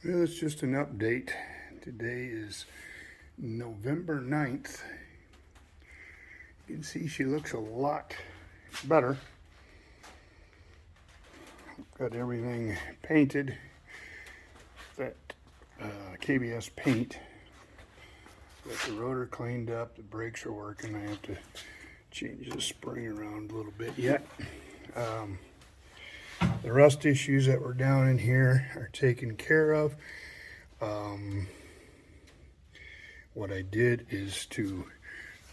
Well, it's just an update. Today is November 9th. You can see she looks a lot better. Got everything painted. That KBS paint. Got the rotor cleaned up. The brakes are working. I have to change the spring around a little bit yet. The rust issues that were down in here are taken care of. What I did is to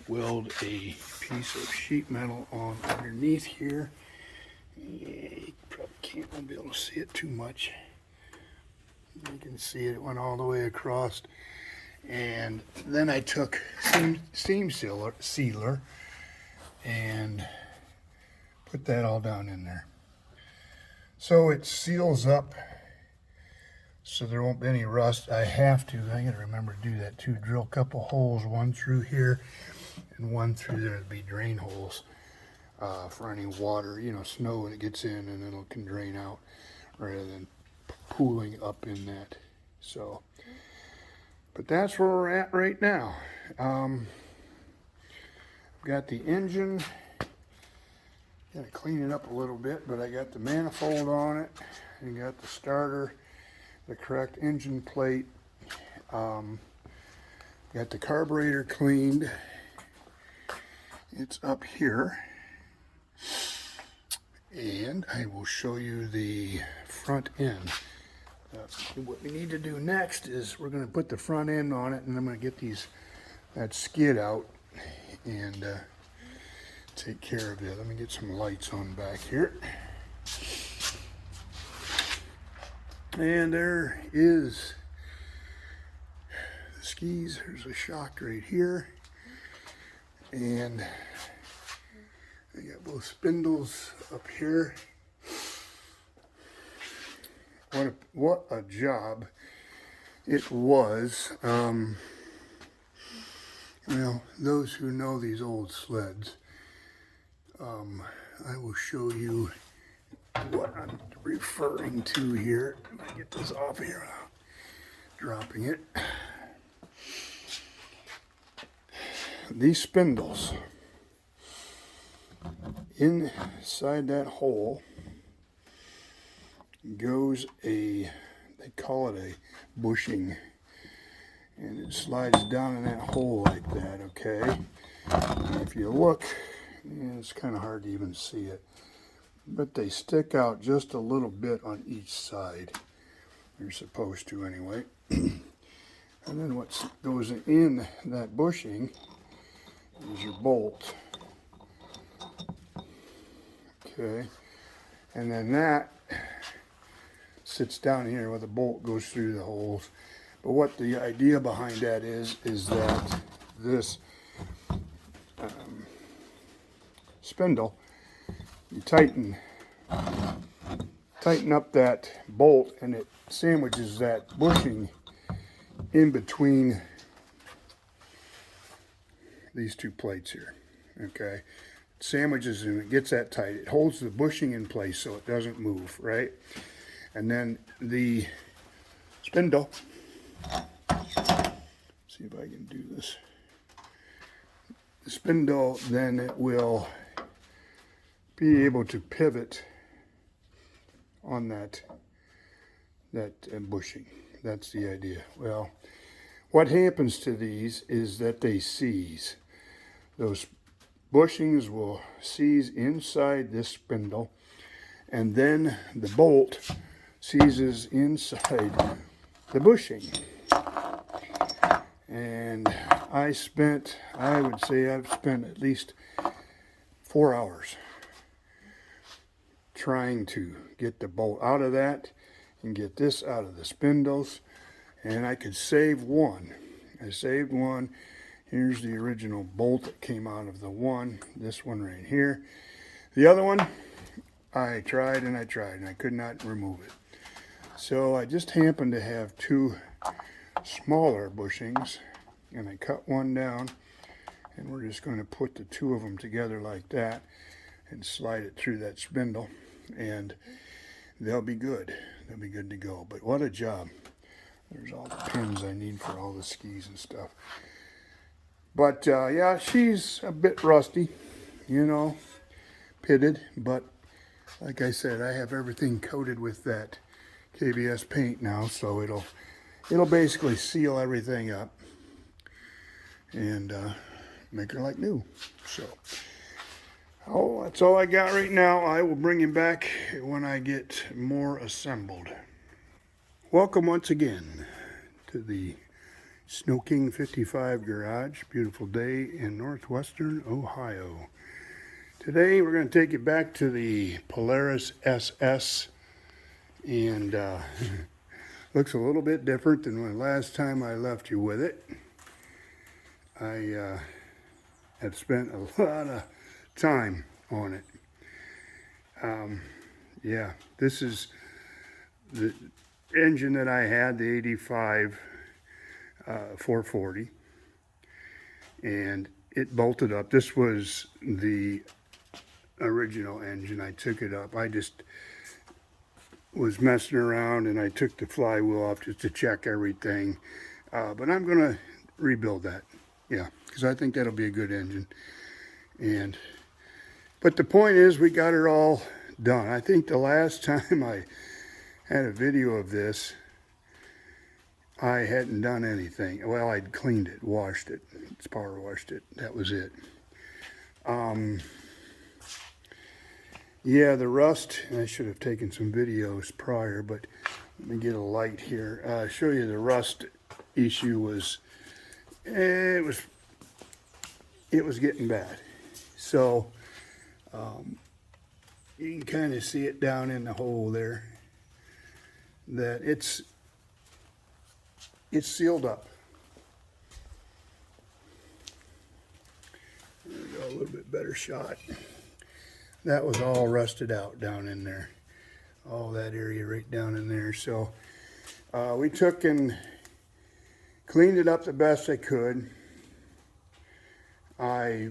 weld a piece of sheet metal on underneath here. You probably won't be able to see it too much. You can see it went all the way across. And then I took steam sealer and put that all down in there. So it seals up so there won't be any rust. I gotta remember to do that too. Drill a couple holes, one through here and one through there to be drain holes for any water, snow when it gets in, and it can drain out rather than pooling up in that. So, but that's where we're at right now. I've got the engine. Gotta clean it up a little bit, but I got the manifold on it, and got the starter, the correct engine plate. Got the carburetor cleaned. It's up here, and I will show you the front end. What we need to do next is we're going to put the front end on it, and I'm going to get that skid out and take care of it. Let me get some lights on back here. And there is the skis. There's a shock right here. And I got both spindles up here. What a job it was. Those who know these old sleds, I will show you what I'm referring to here. If I get this off here, dropping it. These spindles, inside that hole goes they call it a bushing, and it slides down in that hole like that, okay? And if you look, it's kind of hard to even see it, but they stick out just a little bit on each side. You're supposed to anyway. And then what goes in that bushing is your bolt. Okay, and then that sits down here where the bolt goes through the holes. But what the idea behind that is that this spindle, you tighten up that bolt, and it sandwiches that bushing in between these two plates here. Okay, it sandwiches and it gets that tight. It holds the bushing in place so it doesn't move, right? And then the spindle, see if I can do this. The spindle, then it will be able to pivot on that bushing. That's the idea. Well, what happens to these is that they seize. Those bushings will seize inside this spindle, and then the bolt seizes inside the bushing. And I would say I've spent at least 4 hours trying to get the bolt out of that and get this out of the spindles, and I could save one. I saved one. Here's the original bolt that came out of the one, this one right here. The other one, I tried and I could not remove it. So I just happened to have two smaller bushings, and I cut one down, and we're just going to put the two of them together like that and slide it through that spindle, and they'll be good. They'll be good to go. But what a job. There's all the pins I need for all the skis and stuff. But yeah, she's a bit rusty, you know, pitted. But like I said, I have everything coated with that KBS paint now, so it'll basically seal everything up and make her like new. So, oh, that's all I got right now. I will bring him back when I get more assembled. Welcome once again to the Snow King 55 garage. Beautiful day in northwestern Ohio. Today we're going to take it back to the Polaris SS, and looks a little bit different than the last time I left you with it. I had spent a lot of time on it. Yeah, this is the engine that I had, the 85 440, and it bolted up. This was the original engine. I took it up. I just was messing around and I took the flywheel off just to check everything. But I'm going to rebuild that. Yeah, because I think that'll be a good engine. But the point is, we got it all done. I think the last time I had a video of this, I hadn't done anything. Well, I'd cleaned it, washed it, power washed it. That was it. Yeah, the rust, I should have taken some videos prior, but let me get a light here. Show you the rust issue was, it was getting bad. So, you can kind of see it down in the hole there, that it's sealed up. There we go, a little bit better shot. That was all rusted out down in there. All that area right down in there. So we took and cleaned it up the best I could. I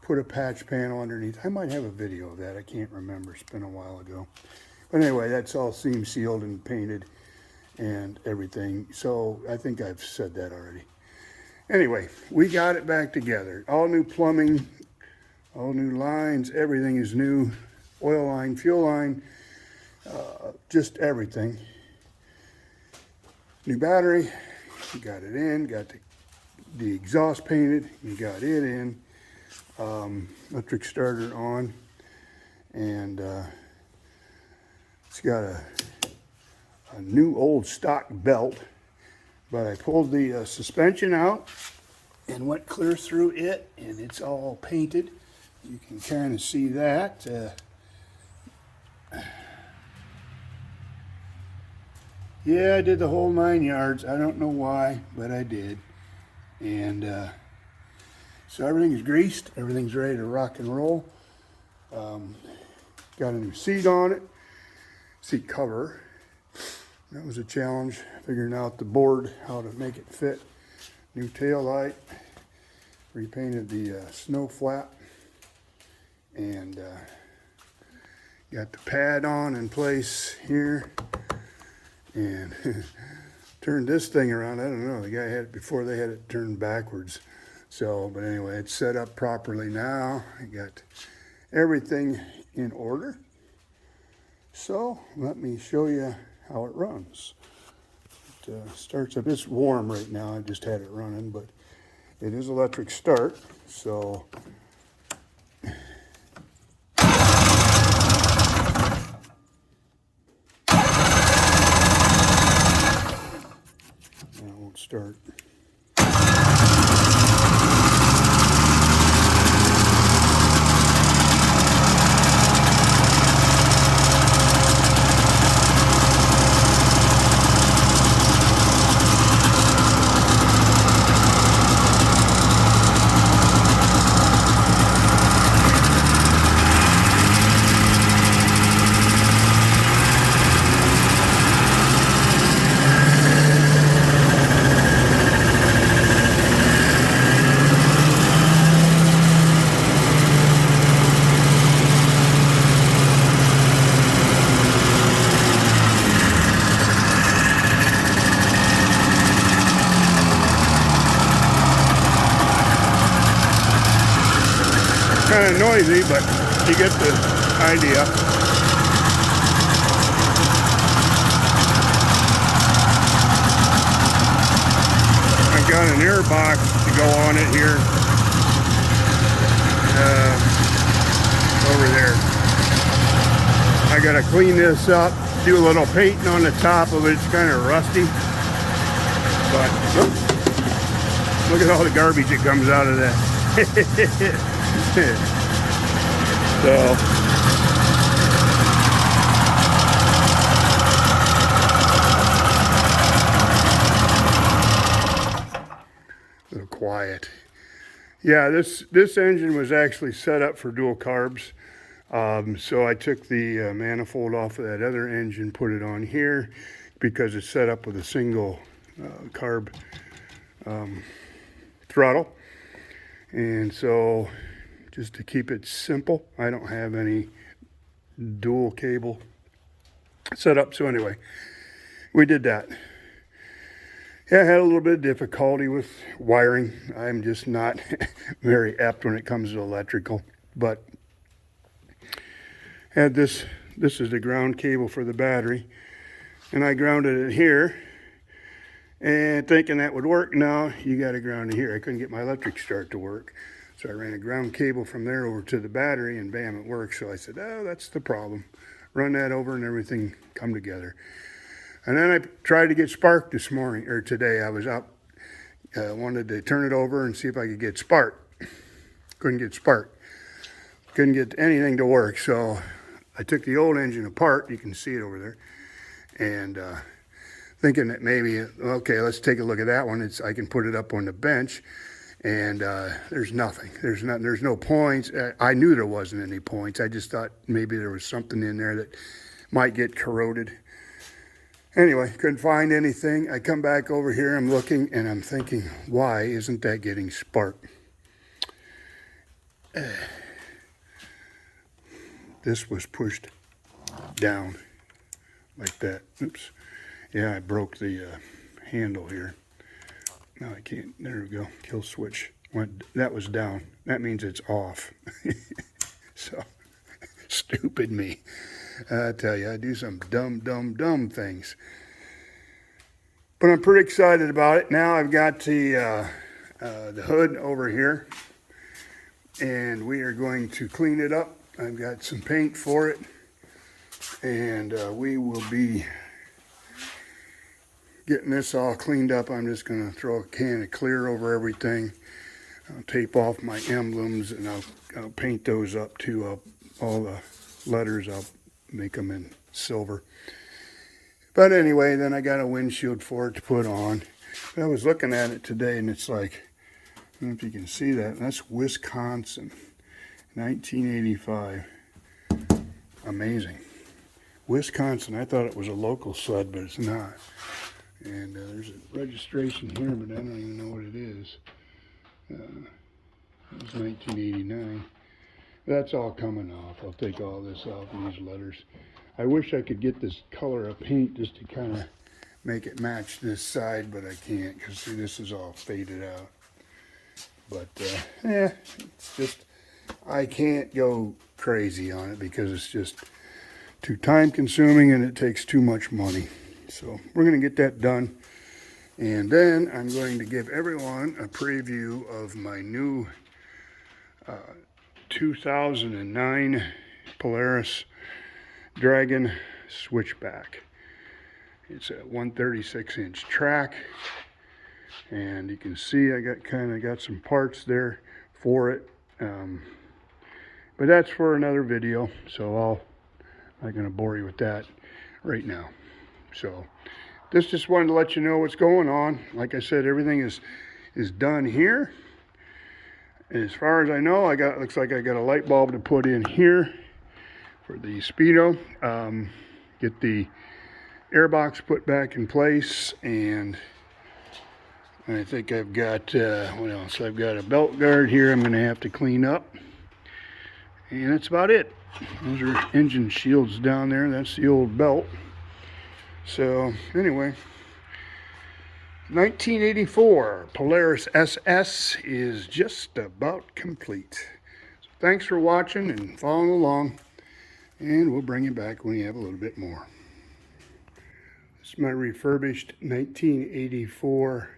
put a patch panel underneath. I might have a video of that. I can't remember. It's been a while ago. But anyway, that's all seam sealed and painted and everything. So I think I've said that already. Anyway, we got it back together. All new plumbing, all new lines, everything is new. Oil line, fuel line, just everything. New battery, you got it in, got the exhaust painted, you got it in. Electric starter on, and it's got a new old stock belt, but I pulled the suspension out and went clear through it, and it's all painted. You can kind of see that. Yeah, I did the whole 9 yards. I don't know why, but I did. And so everything's greased. Everything's ready to rock and roll. Got a new seat on it. Seat cover. That was a challenge, figuring out the board, how to make it fit. New tail light. Repainted the snow flap. And got the pad on in place here, and turned this thing around. I don't know, the guy had it before, they had it turned backwards. So, but anyway, it's set up properly now. I got everything in order. So let me show you how it runs. It starts up. It's warm right now. I just had it running, but it is electric start. So start. kind of noisy, but you get the idea. I've got an air box to go on it here, over there. I gotta clean this up, do a little painting on the top of it. It's kind of rusty, but look at all the garbage that comes out of that. A little quiet. Yeah, this engine was actually set up for dual carbs. So I took the manifold off of that other engine, put it on here because it's set up with a single carb throttle. And so just to keep it simple, I don't have any dual cable set up. So anyway, we did that. Yeah, I had a little bit of difficulty with wiring. I'm just not very apt when it comes to electrical, but had this is the ground cable for the battery, and I grounded it here and thinking that would work. No, you got to ground it here. I couldn't get my electric start to work, so I ran a ground cable from there over to the battery, and bam, it works. So I said, oh, that's the problem. Run that over and everything come together. And then I tried to get spark this morning, or today. I was up, wanted to turn it over and see if I could get spark. Couldn't get spark. Couldn't get anything to work, so I took the old engine apart. You can see it over there. And thinking that maybe, okay, let's take a look at that one. I can put it up on the bench, and there's nothing. There's no points. I knew there wasn't any points. I just thought maybe there was something in there that might get corroded. Anyway, couldn't find anything. I come back over here, I'm looking, and I'm thinking, why isn't that getting spark? This was pushed down like that. Oops. Yeah, I broke the handle here. No, I can't. There we go. Kill switch. That was down. That means it's off. So, stupid me. I tell you, I do some dumb things. But I'm pretty excited about it. Now I've got the hood over here, and we are going to clean it up. I've got some paint for it, and we will be getting this all cleaned up. I'm just going to throw a can of clear over everything. I'll tape off my emblems, and I'll paint those up too. All the letters, I'll make them in silver. But anyway, then I got a windshield for it to put on. I was looking at it today, and it's like, I don't know if you can see that. That's Wisconsin. 1985. Amazing. Wisconsin. I thought it was a local sled, but it's not. And there's a registration here, but I don't even know what it is. It was 1989. That's all coming off. I'll take all this off, these letters. I wish I could get this color of paint just to kind of make it match this side, but I can't, because see, this is all faded out. But it's just, I can't go crazy on it because it's just too time consuming and it takes too much money. So we're going to get that done, and then I'm going to give everyone a preview of my new 2009 Polaris Dragon switchback. It's a 136-inch track, and you can see I got some parts there for it. But that's for another video, so I'm not going to bore you with that right now. So just wanted to let you know what's going on. Like I said, everything is done here. As far as I know, looks like I got a light bulb to put in here for the speedo. Get the airbox put back in place, and I think I've got what else? I've got a belt guard here I'm going to have to clean up, and that's about it. Those are engine shields down there. That's the old belt. So anyway, 1984 Polaris SS is just about complete. So thanks for watching and following along, and we'll bring you back when you have a little bit more. This is my refurbished 1984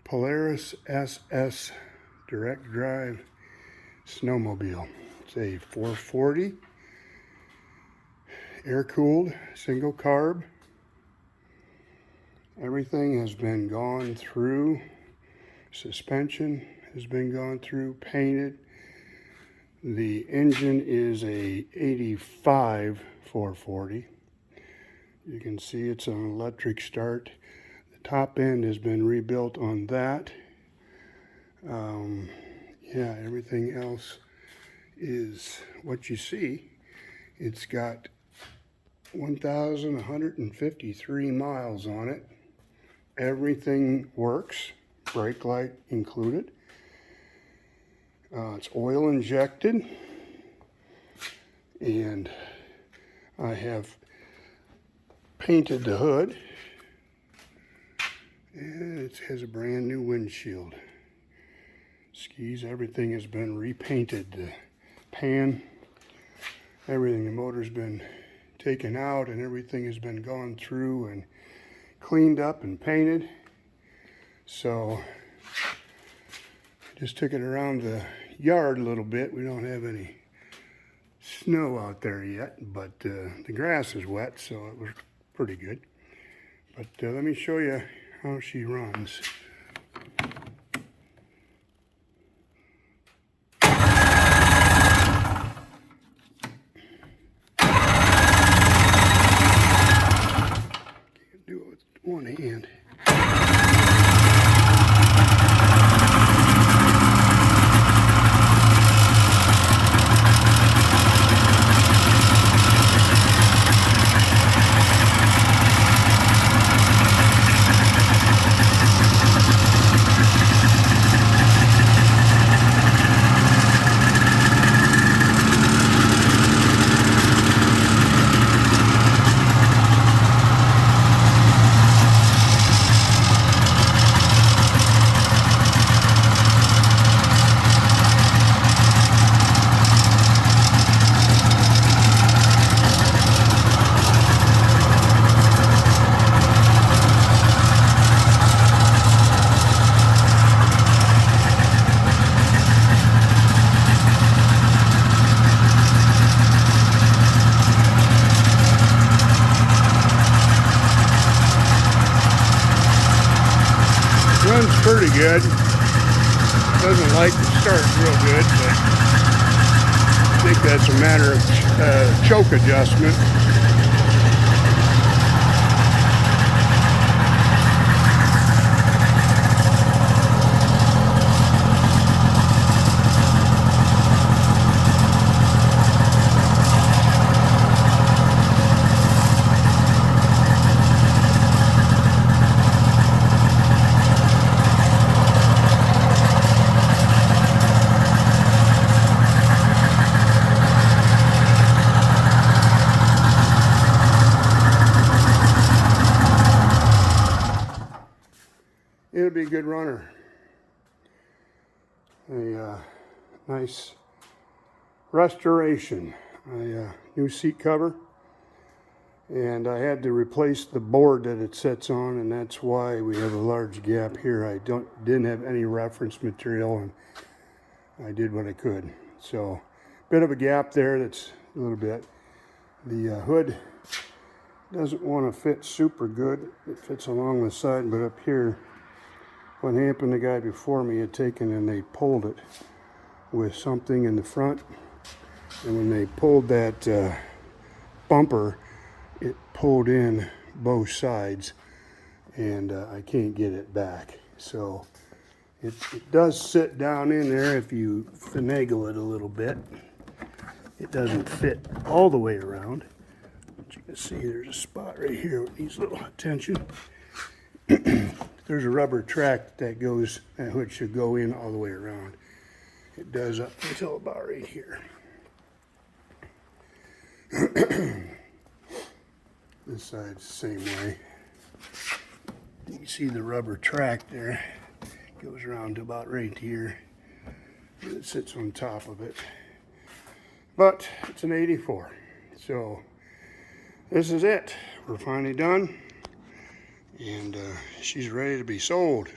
Polaris SS direct drive snowmobile. It's a 440 air-cooled single carb. Everything has been gone through. Suspension has been gone through, painted. The engine is a 85 440. You can see it's an electric start. The top end has been rebuilt on that. Yeah, everything else is what you see. It's got 1,153 miles on it. Everything works, brake light included. It's oil injected, and I have painted the hood, and it has a brand new windshield. Skis, everything has been repainted. The pan, everything, the motor's been taken out, and everything has been gone through and cleaned up and painted. So just took it around the yard a little bit. We don't have any snow out there yet, but the grass is wet, so it was pretty good. But let me show you how she runs. Can't do it with one hand. Runs pretty good. Doesn't like to start real good, but I think that's a matter of choke adjustment. It'll be a good runner. A nice restoration. A new seat cover, and I had to replace the board that it sits on, and that's why we have a large gap here. I didn't have any reference material, and I did what I could. So, bit of a gap there. That's a little bit. The hood doesn't want to fit super good. It fits along the side, but up here, what happened, the guy before me had taken and they pulled it with something in the front, and when they pulled that bumper, it pulled in both sides, and I can't get it back. So it does sit down in there if you finagle it a little bit. It doesn't fit all the way around, but you can see there's a spot right here that needs a little attention. There's a rubber track that hood should go in all the way around. It does up until about right here. This side's the same way. You can see the rubber track there. Goes around to about right here. that sits on top of it. But it's an 84. So this is it. We're finally done. And she's ready to be sold.